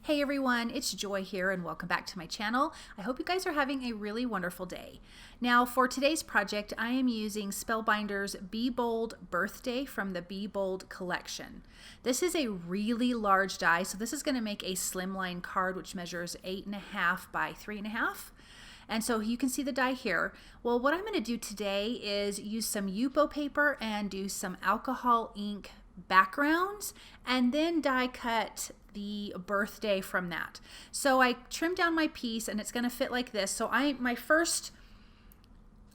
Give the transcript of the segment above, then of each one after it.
Hey everyone, it's Joy here and welcome back to my channel. I hope you guys are having a really wonderful day. Now for today's project, I am using Spellbinders Be Bold Birthday from the Be Bold collection. This is a really large die, so this is going to make a slimline card which measures 8.5 by 3.5. And so you can see the die here. Well, what I'm going to do today is use some Yupo paper and do some alcohol ink backgrounds and then die cut the birthday from that. So I trimmed down my piece and it's going to fit like this. So my first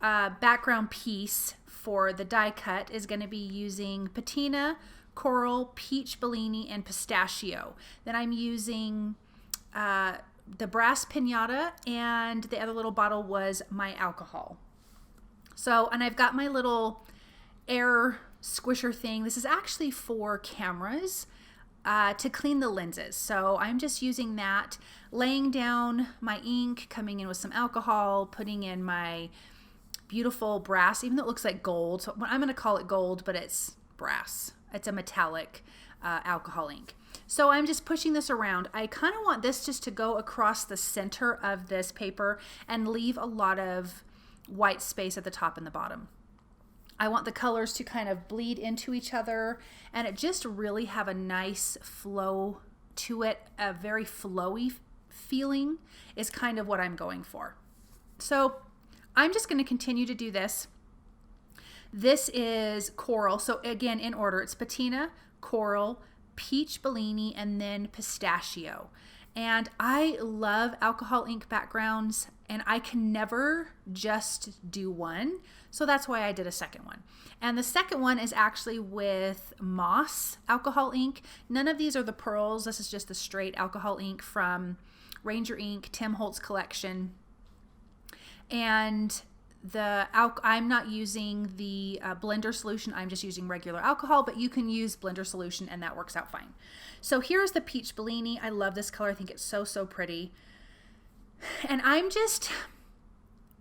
background piece for the die cut is going to be using Patina, Coral, Peach, Bellini, and Pistachio. Then I'm using the brass pinata, and the other little bottle was my alcohol. So, and I've got my little air squisher thing. This is actually for cameras to clean the lenses. So I'm just using that, laying down my ink, coming in with some alcohol, putting in my beautiful brass, even though it looks like gold. So I'm going to call it gold, but it's brass. It's a metallic alcohol ink. So I'm just pushing this around. I kind of want this just to go across the center of this paper and leave a lot of white space at the top and the bottom. I want the colors to kind of bleed into each other and it just really have a nice flow to it. A very flowy feeling is kind of what I'm going for. So I'm just going to continue to do this. This is Coral. So again, in order, it's Patina, Coral, Peach, Bellini, and then Pistachio. And I love alcohol ink backgrounds and I can never just do one. So that's why I did a second one. And the second one is actually with Moss alcohol ink. None of these are the pearls. This is just the straight alcohol ink from Ranger Ink, Tim Holtz collection. And I'm not using the blender solution. I'm just using regular alcohol, but you can use blender solution and that works out fine. So here's the Peach Bellini. I love this color. I think it's so, so pretty. And I'm just,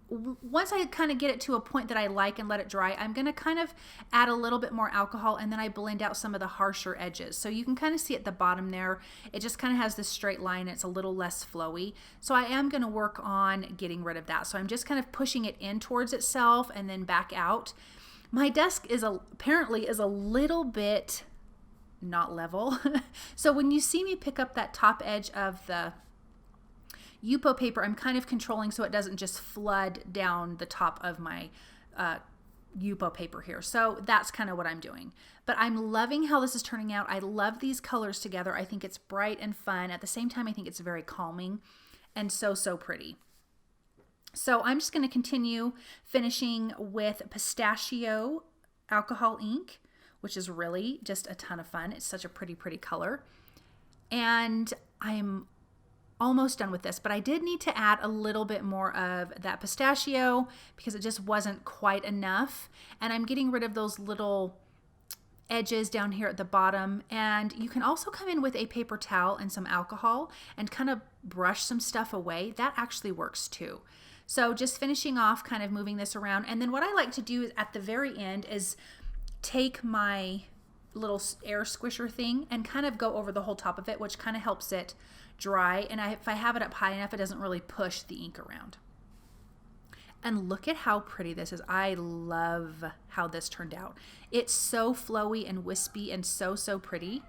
once I kind of get it to a point that I like and let it dry, I'm going to kind of add a little bit more alcohol and then I blend out some of the harsher edges. So you can kind of see at the bottom there, it just kind of has this straight line. It's a little less flowy. So I am going to work on getting rid of that. So I'm just kind of pushing it in towards itself and then back out. My desk apparently is a little bit not level. So when you see me pick up that top edge of the Yupo paper, I'm kind of controlling so it doesn't just flood down the top of my Yupo paper here. So that's kind of what I'm doing. But I'm loving how this is turning out. I love these colors together. I think it's bright and fun. At the same time, I think it's very calming and so, so pretty. So I'm just going to continue finishing with Pistachio alcohol ink, which is really just a ton of fun. It's such a pretty, pretty color. And I'm almost done with this, but I did need to add a little bit more of that pistachio because it just wasn't quite enough. And I'm getting rid of those little edges down here at the bottom. And you can also come in with a paper towel and some alcohol and kind of brush some stuff away. That actually works too. So just finishing off, kind of moving this around. And then what I like to do is at the very end is take my little air squisher thing and kind of go over the whole top of it, which kind of helps it dry. And if I have it up high enough, it doesn't really push the ink around. And look at how pretty this is. I love how this turned out. It's so flowy and wispy and so, so pretty.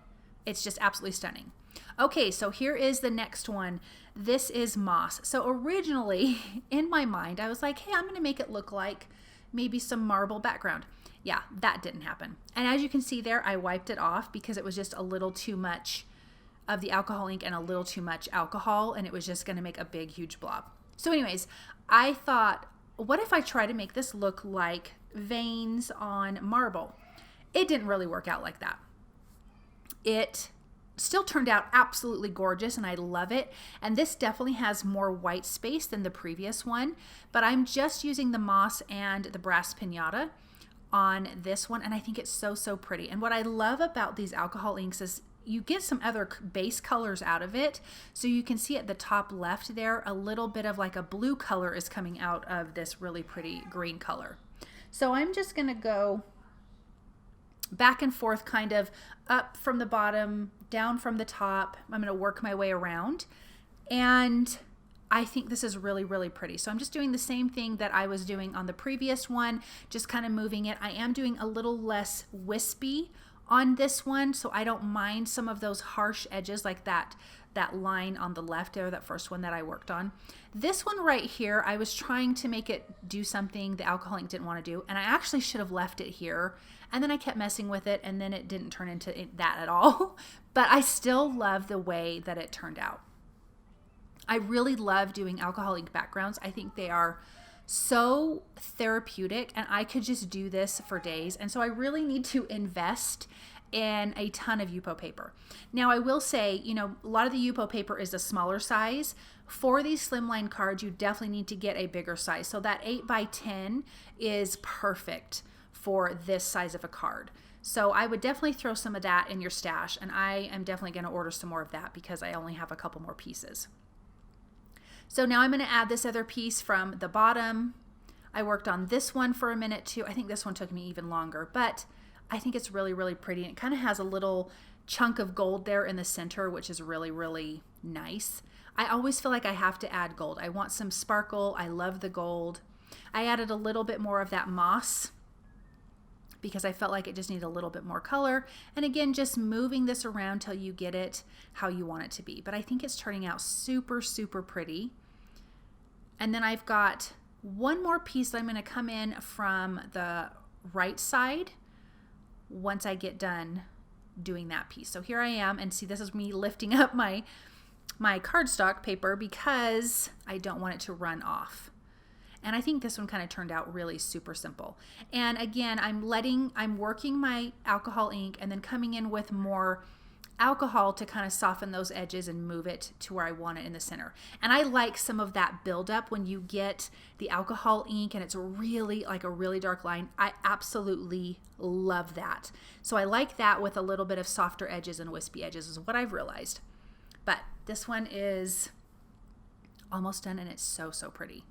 It's just absolutely stunning. Okay, so here is the next one. This is Moss. So originally in my mind, I was like, hey, I'm going to make it look like maybe some marble background. Yeah, that didn't happen. And as you can see there, I wiped it off because it was just a little too much of the alcohol ink and a little too much alcohol, and it was just going to make a big, huge blob. So anyways, I thought, what if I try to make this look like veins on marble? It didn't really work out like that. It still turned out absolutely gorgeous and I love it. And this definitely has more white space than the previous one, but I'm just using the moss and the brass pinata on this one, and I think it's so, so pretty. And what I love about these alcohol inks is you get some other base colors out of it. So you can see at the top left there, a little bit of like a blue color is coming out of this really pretty green color. So I'm just gonna go back and forth, kind of up from the bottom down from the top. I'm going to work my way around, and I think this is really, really pretty. So I'm just doing the same thing that I was doing on the previous one, just kind of moving it. I am doing a little less wispy on this one, so I don't mind some of those harsh edges like that line on the left there, that first one that I worked on. This one right here, I was trying to make it do something the alcohol ink didn't want to do, and I actually should have left it here, and then I kept messing with it, and then it didn't turn into that at all. But I still love the way that it turned out. I really love doing alcohol ink backgrounds. I think they are so therapeutic, and I could just do this for days. And so I really need to invest in a ton of Yupo paper. Now I will say, you know, a lot of the Yupo paper is a smaller size. For these slimline cards, you definitely need to get a bigger size. So that 8x10 is perfect for this size of a card. So I would definitely throw some of that in your stash, and I am definitely going to order some more of that because I only have a couple more pieces. So now I'm going to add this other piece from the bottom. I worked on this one for a minute too. I think this one took me even longer, but I think it's really, really pretty. And it kind of has a little chunk of gold there in the center, which is really, really nice. I always feel like I have to add gold. I want some sparkle. I love the gold. I added a little bit more of that moss because I felt like it just needed a little bit more color. And again, just moving this around till you get it how you want it to be. But I think it's turning out super, super pretty. And then I've got one more piece that I'm going to come in from the right side once I get done doing that piece. So here I am, and see, this is me lifting up my cardstock paper because I don't want it to run off. And I think this one kind of turned out really super simple. And again, I'm working my alcohol ink and then coming in with more alcohol to kind of soften those edges and move it to where I want it in the center. And I like some of that buildup when you get the alcohol ink and it's really like a really dark line. I absolutely love that. So I like that with a little bit of softer edges and wispy edges is what I've realized. But this one is almost done, and it's so, so pretty.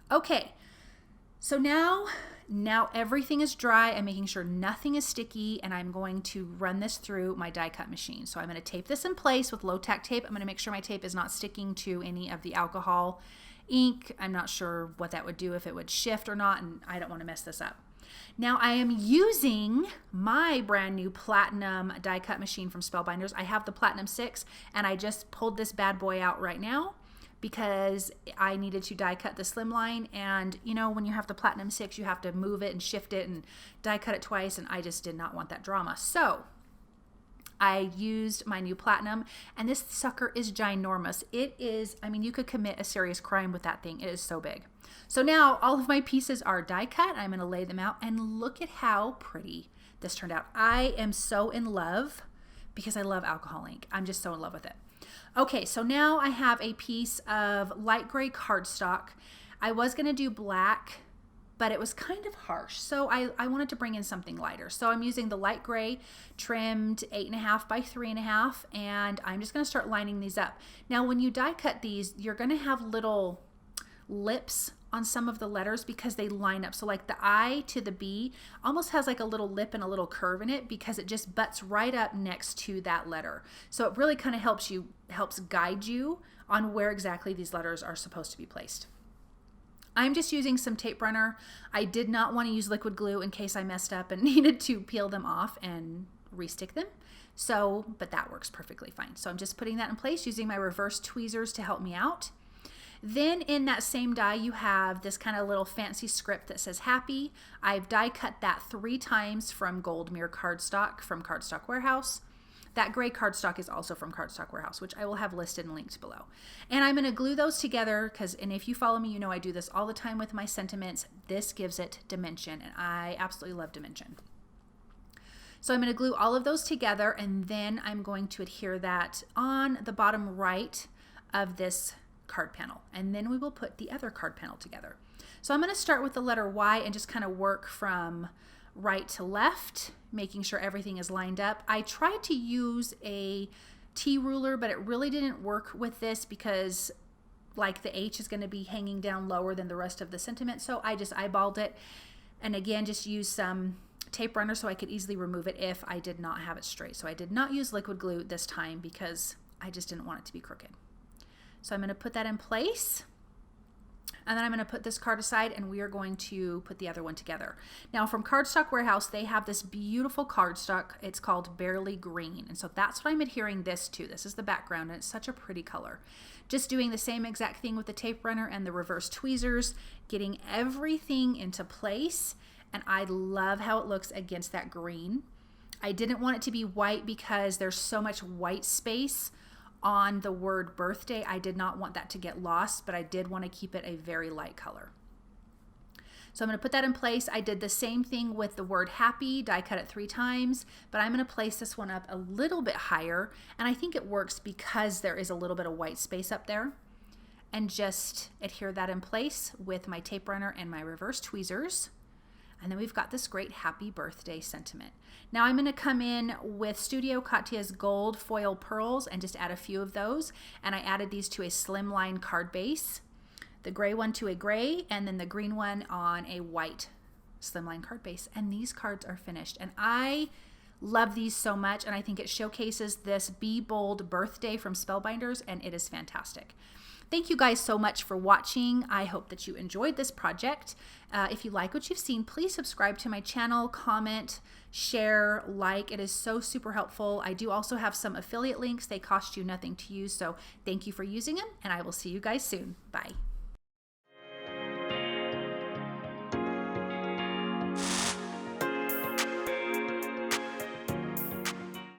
Okay, so now everything is dry. I'm making sure nothing is sticky, and I'm going to run this through my die cut machine. So I'm going to tape this in place with low tack tape. I'm going to make sure my tape is not sticking to any of the alcohol ink. I'm not sure what that would do, if it would shift or not, and I don't want to mess this up. Now I am using my brand new Platinum die cut machine from Spellbinders. I have the Platinum 6, and I just pulled this bad boy out right now because I needed to die cut the slimline, and you know, when you have the Platinum 6, you have to move it and shift it and die cut it twice, and I just did not want that drama. So I used my new Platinum, and this sucker is ginormous. It is, I mean, you could commit a serious crime with that thing. It is so big. So now all of my pieces are die cut. I'm gonna lay them out, and look at how pretty this turned out. I am so in love because I love alcohol ink. I'm just so in love with it. Okay, so now I have a piece of light gray cardstock. I was gonna do black, but it was kind of harsh. So I wanted to bring in something lighter. So I'm using the light gray trimmed 8.5 by 3.5, and I'm just gonna start lining these up. Now, when you die cut these, you're gonna have little lips on some of the letters because they line up. So like the I to the B almost has like a little lip and a little curve in it because it just butts right up next to that letter. So it really kind of helps guide you on where exactly these letters are supposed to be placed. I'm just using some tape runner. I did not want to use liquid glue in case I messed up and needed to peel them off and restick them. So, but that works perfectly fine. So I'm just putting that in place using my reverse tweezers to help me out. Then in that same die, you have this kind of little fancy script that says happy. I've die cut that 3 times from Gold Mirror cardstock from Cardstock Warehouse. That gray cardstock is also from Cardstock Warehouse, which I will have listed and linked below. And I'm going to glue those together and if you follow me, you know I do this all the time with my sentiments. This gives it dimension, and I absolutely love dimension. So I'm going to glue all of those together, and then I'm going to adhere that on the bottom right of this card panel, and then we will put the other card panel together. So I'm going to start with the letter Y and just kind of work from right to left, making sure everything is lined up. I tried to use a T ruler, but it really didn't work with this because like the H is going to be hanging down lower than the rest of the sentiment. So I just eyeballed it, and again, just use some tape runner so I could easily remove it if I did not have it straight. So I did not use liquid glue this time because I just didn't want it to be crooked. So I'm going to put that in place. And then I'm going to put this card aside and we are going to put the other one together. Now from Cardstock Warehouse, they have this beautiful cardstock. It's called Barely Green. And so that's what I'm adhering this to. This is the background and it's such a pretty color. Just doing the same exact thing with the tape runner and the reverse tweezers, getting everything into place. And I love how it looks against that green. I didn't want it to be white because there's so much white space on the word birthday. I did not want that to get lost, but I did want to keep it a very light color. So I'm going to put that in place. I did the same thing with the word happy, die cut it 3 times, but I'm going to place this one up a little bit higher. And I think it works because there is a little bit of white space up there. And just adhere that in place with my tape runner and my reverse tweezers. And then we've got this great happy birthday sentiment. Now I'm going to come in with Studio Katya's gold foil pearls and just add a few of those. And I added these to a slimline card base, the gray one to a gray, and then the green one on a white slimline card base. And these cards are finished. And I love these so much. And I think it showcases this Be Bold birthday from Spellbinders, and it is fantastic. Thank you guys so much for watching. I hope that you enjoyed this project. If you like what you've seen, please subscribe to my channel, comment, share, like. It is so super helpful. I do also have some affiliate links. They cost you nothing to use, so thank you for using them, and I will see you guys soon. Bye.